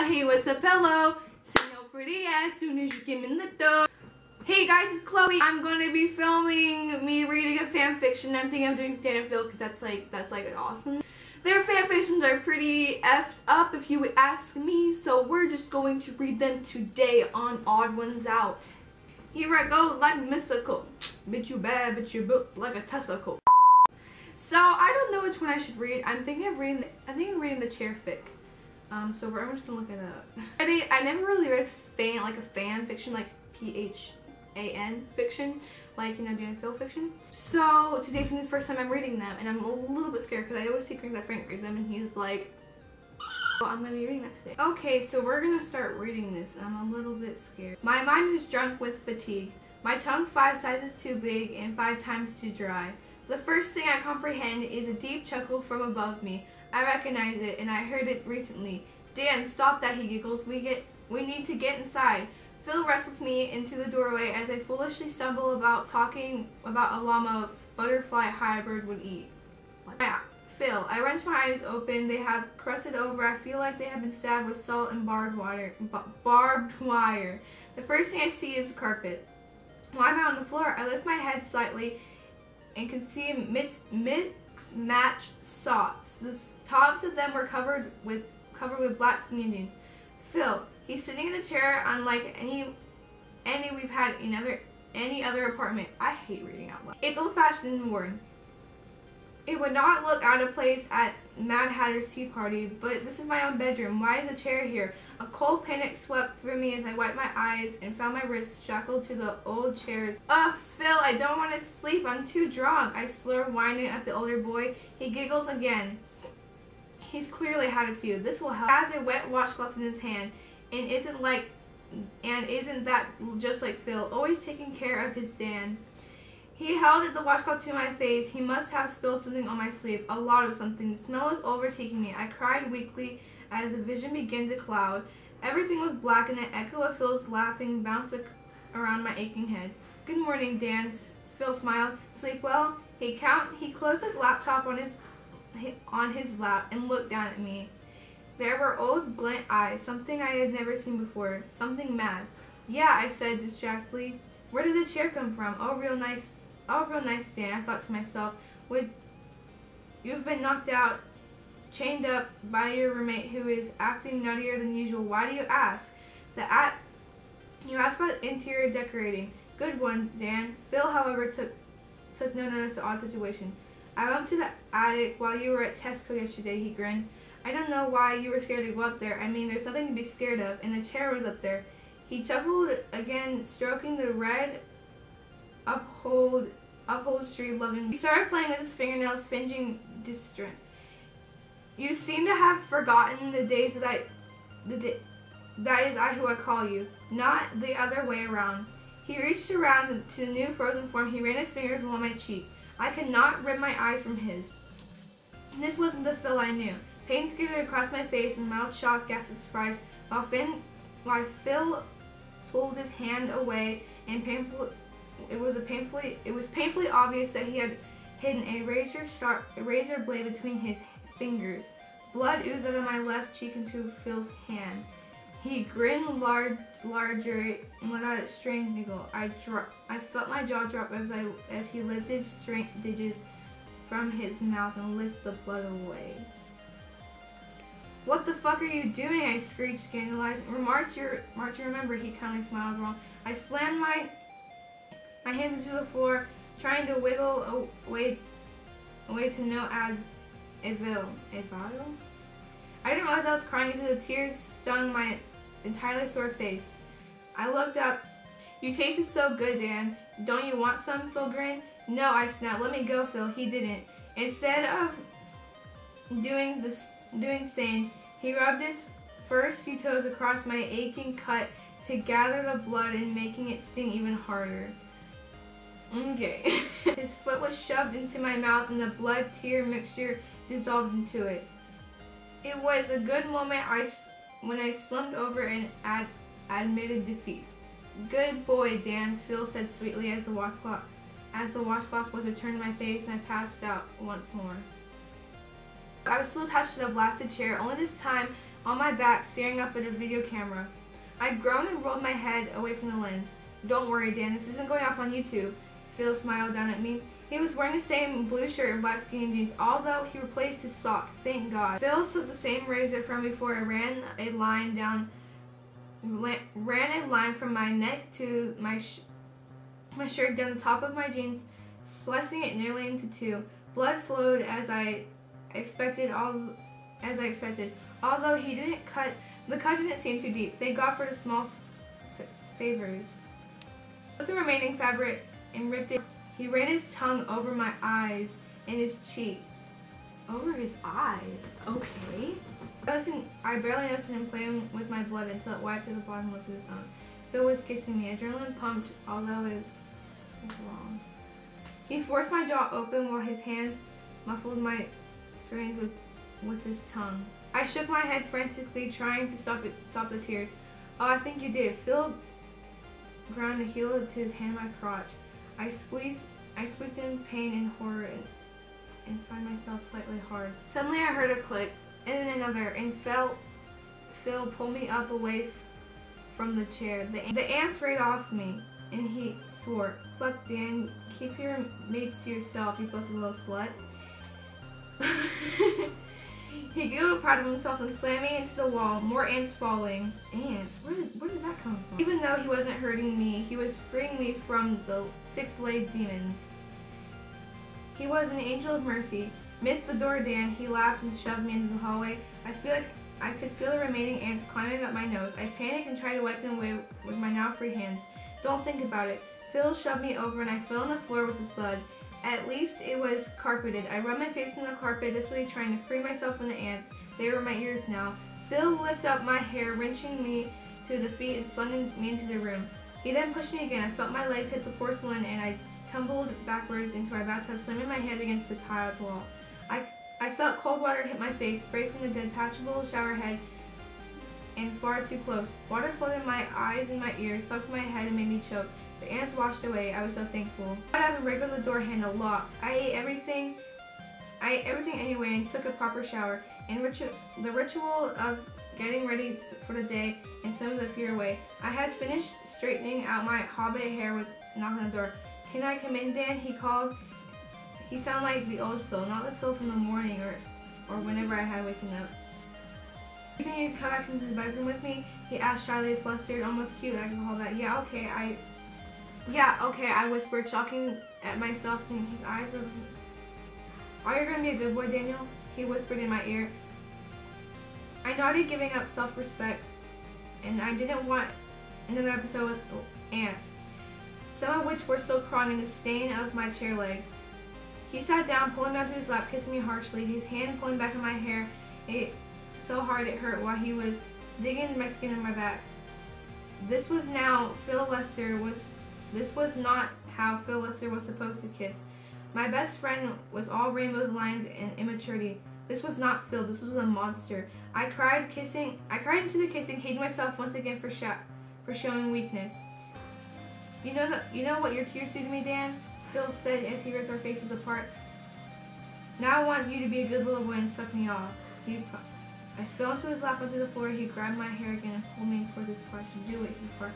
Hey, what's up, hello? See no pretty as soon as you get in the door. Hey guys, it's Chloe. I'm going to be filming me reading a fan fiction. I'm thinking of doing Dan and Phil because that's like awesome. Their fan fictions are pretty effed up if you would ask me, so we're just going to read them today on Odd Ones Out. Here I go like mystical. Bitch you bad, bitch you built like a testicle. So I don't know which one I should read. I'm thinking of reading the Chair Fic. So I'm just gonna look it up. I never really read fan fiction, like PHAN fiction, like, you know, Dan and Phil fiction. So today's gonna be the first time I'm reading them, and I'm a little bit scared because I always see that Frank reads them and he's like, well, I'm gonna be reading that today. Okay, so we're gonna start reading this, and I'm a little bit scared. My mind is drunk with fatigue. My tongue 5 sizes too big and 5 times too dry. The first thing I comprehend is a deep chuckle from above me. I recognize it, and I heard it recently. Dan, stop that, he giggles. We need to get inside. Phil wrestles me into the doorway as I foolishly stumble about talking about a llama butterfly hybrid would eat. Phil, I wrench my eyes open. They have crusted over. I feel like they have been stabbed with salt and barbed wire. The first thing I see is the carpet. Why am I on the floor? I lift my head slightly and can see mix-match socks. The tops of them were covered with black skin jeans. Phil, he's sitting in the chair unlike any we've had in any other apartment. I hate reading out loud. It's old-fashioned and worn. It would not look out of place at Mad Hatter's tea party, but this is my own bedroom. Why is a chair here? A cold panic swept through me as I wiped my eyes and found my wrists shackled to the old chairs. Phil, I don't want to sleep. I'm too drunk. I slur, whining at the older boy. He giggles again. He's clearly had a few. This will help. He has a wet washcloth in his hand, and isn't that just like Phil, always taking care of his Dan? He held the washcloth to my face. He must have spilled something on my sleeve, a lot of something. The smell was overtaking me. I cried weakly as the vision began to cloud. Everything was black, and the echo of Phil's laughing bounced around my aching head. Good morning, Dan. Phil smiled. Sleep well? He closed the laptop on his lap and looked down at me. There were old glint eyes, something I had never seen before, something mad. Yeah, I said distractedly. Where did the chair come from? Oh, real nice, Dan, I thought to myself. You've been knocked out, chained up by your roommate who is acting nuttier than usual. Why do you ask? You asked about interior decorating. Good one, Dan. Phil, however, took no notice of the odd situation. I went to the attic while you were at Tesco yesterday, he grinned. I don't know why you were scared to go up there. I mean, there's nothing to be scared of, and the chair was up there. He chuckled again, stroking the red upholstery lovingly. He started playing with his fingernails, fingering distraught. You seem to have forgotten the days that is I who I call you, not the other way around. He reached around to the new frozen form. He ran his fingers along my cheek. I could not rip my eyes from his. This wasn't the Phil I knew. Pain skidded across my face and mild shock, gasp of surprise, while Phil pulled his hand away, and it was painfully obvious that he had hidden a razor blade between his fingers. Blood oozed out of my left cheek into Phil's hand. He grinned larger and let out a strange giggle. I felt my jaw drop as he lifted stitches from his mouth and licked the blood away. What the fuck are you doing? I screeched, scandalized. March, you remember, he kindly smiled wrong. I slammed my hands into the floor, trying to wiggle away to no avail. I didn't realize I was crying until the tears stung my entirely sore face. I looked up. You tasted so good, Dan. Don't you want some? Phil grinned. No, I snapped. Let me go, Phil. He didn't. Instead of doing sane, he rubbed his first few toes across my aching cut to gather the blood and making it sting even harder. Okay. His foot was shoved into my mouth and the blood-tear mixture dissolved into it. It was a good moment when I slumped over and admitted defeat. Good boy, Dan, Phil said sweetly as the washcloth was returned to my face and I passed out once more. I was still attached to the blasted chair, only this time on my back, staring up at a video camera. I groaned and rolled my head away from the lens. Don't worry, Dan, this isn't going up on YouTube. Phil smiled down at me. He was wearing the same blue shirt and black skinny jeans, although he replaced his sock, thank God. Phil took the same razor from before and ran a line from my neck to my shirt down the top of my jeans, slicing it nearly into two. Blood flowed as I expected, although he didn't cut. The cut didn't seem too deep. Thank God for the small favors. With the remaining fabric and ripped it. He ran his tongue over my eyes and his cheek. Over his eyes? Okay. I barely noticed him playing with my blood until it wiped to the bottom of his tongue. Phil was kissing me. Adrenaline pumped, although it was wrong. He forced my jaw open while his hands muffled my strings with his tongue. I shook my head frantically, trying to stop the tears. Oh, I think you did. Phil ground a heel to his hand in my crotch. I squeaked in pain and horror and found myself slightly hard. Suddenly I heard a click, and then another, and Phil pulled me up away from the chair. The ants ran off me, and he swore, "Fuck, Dan, keep your mates to yourself, you filthy little slut." He giggled, proud of himself, and slammed me into the wall. More ants falling. Ants? Where did that come from? Even though he wasn't hurting me, he was freeing me from the six-legged demons. He was an angel of mercy. Missed the door, Dan. He laughed and shoved me into the hallway. I could feel the remaining ants climbing up my nose. I panicked and tried to wipe them away with my now free hands. Don't think about it. Phil shoved me over and I fell on the floor with the thud. At least it was carpeted. I rubbed my face in the carpet, desperately trying to free myself from the ants. They were my ears now. Phil lifted up my hair, wrenching me to the feet and slung me into the room. He then pushed me again. I felt my legs hit the porcelain and I tumbled backwards into our bathtub, slamming my head against the tiled wall. I felt cold water hit my face, sprayed from the detachable shower head, and far too close. Water flooded my eyes and my ears, sucked my head and made me choke. The ants washed away. I was so thankful. I got out and wriggled the door handle, locked. I ate everything anyway and took a proper shower. And the ritual of getting ready for the day and some of the fear away. I had finished straightening out my hobbit hair with a knock on the door. "Can I come in, Dan?" he called. He sounded like the old Phil, not the Phil from the morning or whenever I had waken up. "Can you come back into the bedroom with me?" he asked, shyly, flustered, almost cute. I could call that. Yeah, okay, I whispered, shocking at myself, thinking his eyes were... "Are you going to be a good boy, Daniel?" he whispered in my ear. I nodded, giving up self-respect, and I didn't want another episode with ants, some of which were still crawling in the stain of my chair legs. He sat down, pulling me onto his lap, kissing me harshly, his hand pulling back on my hair so hard it hurt while he was digging into my skin and my back. This was not how Phil Lester was supposed to kiss. My best friend was all rainbows, lions, and immaturity. This was not Phil. This was a monster. I cried into the kissing, hating myself once again for showing weakness. You know what your tears do to me, Dan?" Phil said as he ripped our faces apart. "Now I want you to be a good little boy and suck me off." I fell into his lap onto the floor. He grabbed my hair again and pulled me toward his crotch. "Do it," he barked.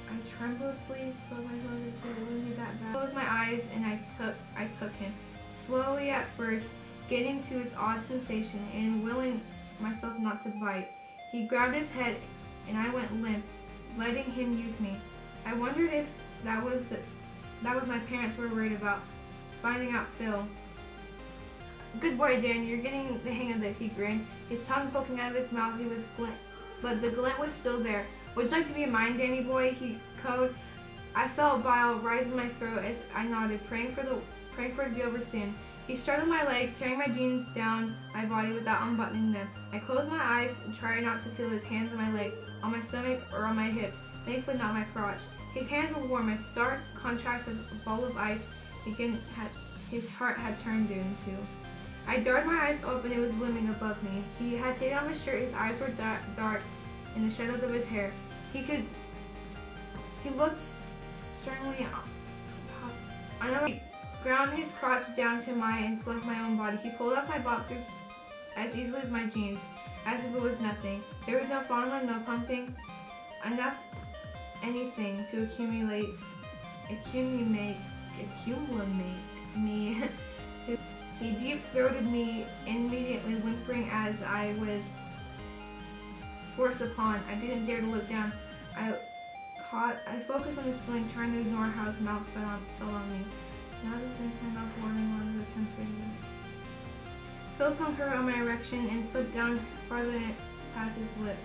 I tremulously slowed myself into it. It wouldn't be that bad. I closed my eyes and I took him. Slowly at first, getting to his odd sensation and willing myself not to bite. He grabbed his head and I went limp, letting him use me. I wondered if that was my parents were worried about, finding out Phil. "Good boy, Dan, you're getting the hang of this," he grinned, his tongue poking out of his mouth. But the glint was still there. "Would you like to be mine, Danny boy?" he cooed. I felt bile rise in my throat as I nodded, praying for it to be over soon. He straddled my legs, tearing my jeans down my body without unbuttoning them. I closed my eyes and tried not to feel his hands on my legs, on my stomach, or on my hips, thankfully not my crotch. His hands were warm, a stark contrast of a ball of ice his heart had turned into. I darted my eyes open. It was looming above me. He had taken off his shirt. His eyes were dark in the shadows of his hair. He looked sternly on top. I know he ground his crotch down to mine and slunk my own body. He pulled off my boxers as easily as my jeans. as if it was nothing. There was no pharma, no pumping, enough anything to accumulate me. He deep-throated me immediately, whimpering as I was forced upon. I didn't dare to look down. I focused on his sling, trying to ignore how his mouth fell on me. Now the thing turned off warning on the 10th radio. Felt some hurt on my erection and slipped down farther than it past his lips.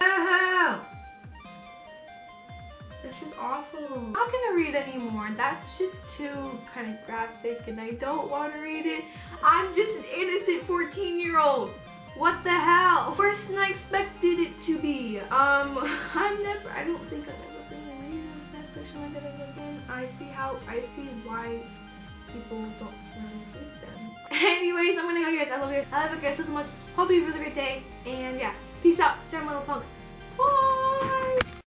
Oh! This is awful. I'm not gonna read anymore. That's just too kind of graphic and I don't want to read it. I'm just an innocent 14-year-old. What the hell? Worse than I expected it to be. I don't think I'm ever gonna read a fanfiction like that ever again. I see why people don't really read them. Anyways, I'm gonna go, guys. I love you guys so much. Hope you have a really great day. And yeah, peace out. Sarah Little Punks.